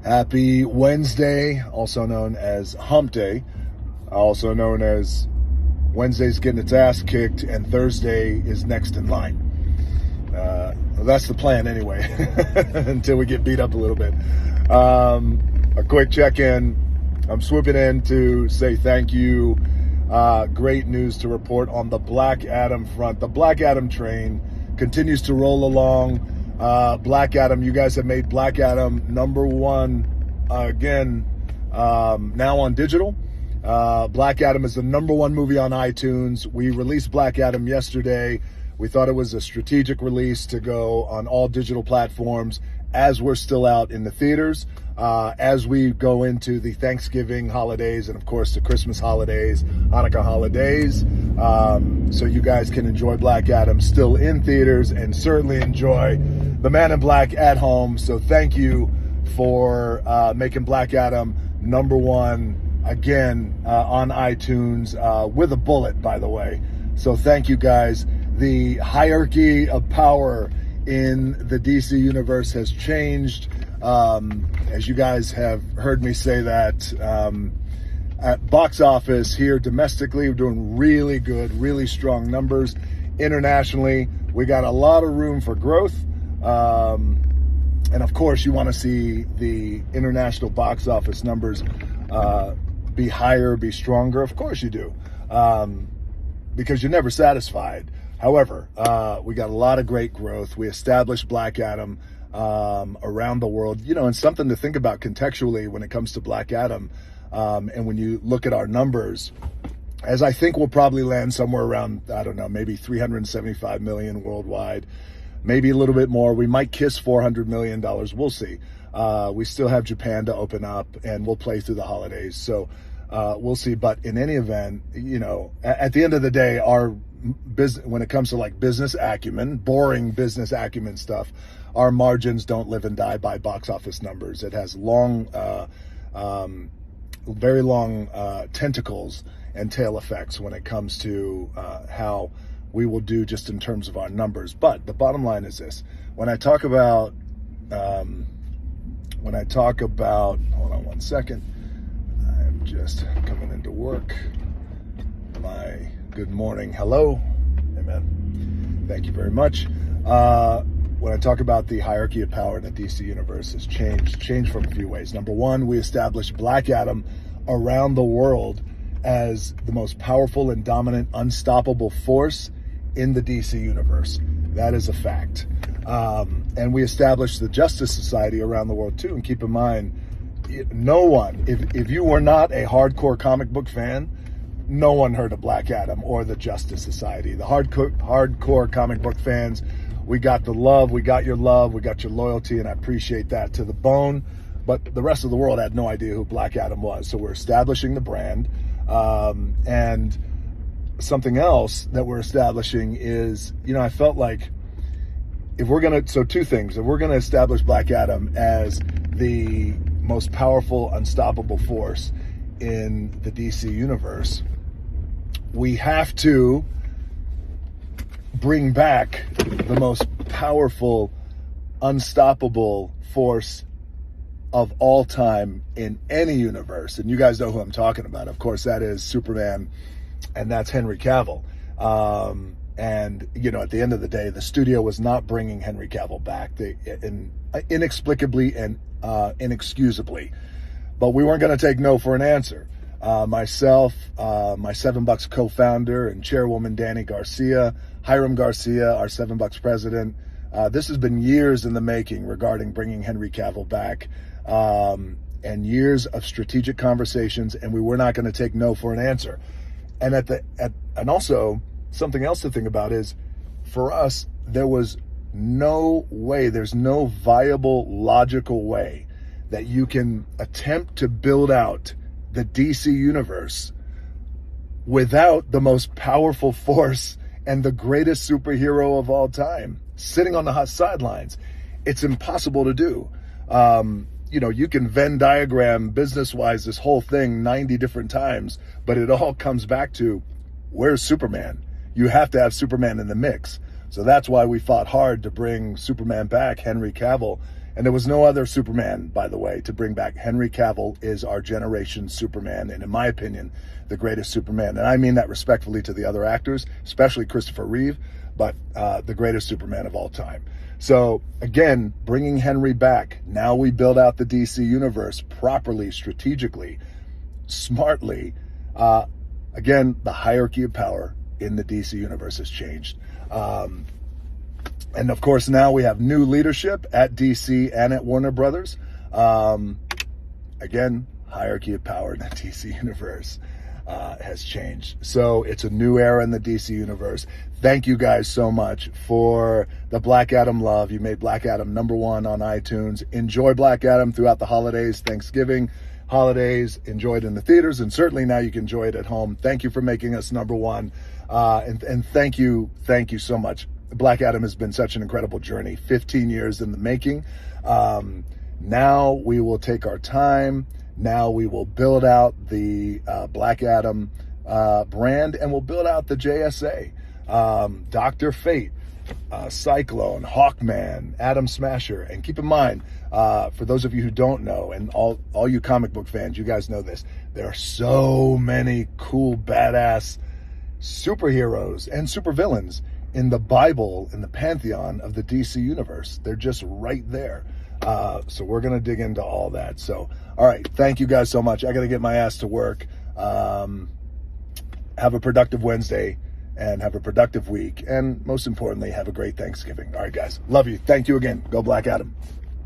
Happy Wednesday, also known as Hump Day, also known as Wednesday's getting its ass kicked and Thursday is next in line. That's the plan anyway, until we get beat up a little bit. A quick check-in. I'm swooping in to say thank you. Great news to report on the Black Adam front. The Black Adam train continues to roll along. Black Adam, you guys have made Black Adam number one again now on digital. Black Adam is the number one movie on iTunes. We released Black Adam yesterday. We thought it was a strategic release to go on all digital platforms as we're still out in the theaters, as we go into the Thanksgiving holidays and, of course, the Christmas holidays, Hanukkah holidays. So you guys can enjoy Black Adam still in theaters and certainly enjoy The Man in Black at home. So thank you for making Black Adam number one again on iTunes with a bullet, by the way. So thank you guys. The hierarchy of power in the DC universe has changed. As you guys have heard me say that, at box office here domestically, we're doing really good, really strong numbers. Internationally, we got a lot of room for growth. And of course, you want to see the international box office numbers be higher, be stronger. Of course you do, because you're never satisfied. However, we got a lot of great growth. We established Black Adam around the world, and something to think about contextually when it comes to Black Adam. And when you look at our numbers, as I think we'll probably land somewhere around, I don't know, maybe 375 million worldwide, maybe a little bit more. We might kiss $400 million. We'll see. We still have Japan to open up, and we'll play through the holidays. So we'll see. But in any event, at the end of the day, our business, when it comes to like business acumen, boring business acumen stuff, our margins don't live and die by box office numbers. It has very long tentacles and tail effects when it comes to how we will do just in terms of our numbers. But the bottom line is this: when I talk about, hold on one second, I'm just coming into work. My good morning, hello, amen. Thank you very much. When I talk about the hierarchy of power in the DC universe has changed from a few ways. Number one, we established Black Adam around the world as the most powerful and dominant, unstoppable force in the DC universe. That is a fact. And we established the Justice Society around the world too. And keep in mind, no one, if you were not a hardcore comic book fan, no one heard of Black Adam or the Justice Society. The hardcore comic book fans, we got the love, we got your loyalty, and I appreciate that to the bone. But the rest of the world had no idea who Black Adam was. So we're establishing the brand. And something else that we're establishing is, I felt like two things. If we're going to establish Black Adam as the most powerful, unstoppable force in the DC universe, we have to bring back the most powerful, unstoppable force of all time in any universe. And you guys know who I'm talking about. Of course, that is Superman, and that's Henry Cavill. And, at the end of the day, the studio was not bringing Henry Cavill back inexplicably and inexcusably. But we weren't going to take no for an answer. Myself, my $7 co-founder and chairwoman, Danny Garcia, Hiram Garcia, our $7 president. This has been years in the making regarding bringing Henry Cavill back, and years of strategic conversations, and we were not going to take no for an answer. And and also something else to think about is, for us, there was no way, there's no viable, logical way that you can attempt to build out the DC universe without the most powerful force and the greatest superhero of all time sitting on the hot sidelines. It's impossible to do. You can Venn diagram business-wise this whole thing 90 different times, but it all comes back to, where's Superman? You have to have Superman in the mix. So that's why we fought hard to bring Superman back, Henry Cavill, And there was no other Superman, by the way, to bring back. Henry Cavill is our generation's Superman, and in my opinion, the greatest Superman. And I mean that respectfully to the other actors, especially Christopher Reeve, but the greatest Superman of all time. So again, bringing Henry back, now we build out the DC universe properly, strategically, smartly. Again, the hierarchy of power in the DC universe has changed. And of course, now we have new leadership at DC and at Warner Brothers. Again, hierarchy of power in the DC universe has changed. So it's a new era in the DC universe. Thank you guys so much for the Black Adam love. You made Black Adam #1 on iTunes. Enjoy Black Adam throughout the holidays, Thanksgiving, holidays. Enjoy it in the theaters, and certainly now you can enjoy it at home. Thank you for making us #1. And thank you so much. Black Adam has been such an incredible journey, 15 years in the making. Now we will take our time. Now we will build out the Black Adam brand, and we'll build out the JSA. Dr. Fate, Cyclone, Hawkman, Atom Smasher. And keep in mind, for those of you who don't know, and all you comic book fans, you guys know this, there are so many cool, badass superheroes and supervillains in the Bible, in the pantheon of the DC universe. They're just right there. So we're going to dig into all that. So, all right. Thank you guys so much. I got to get my ass to work. Have a productive Wednesday and have a productive week. And most importantly, have a great Thanksgiving. All right, guys. Love you. Thank you again. Go Black Adam.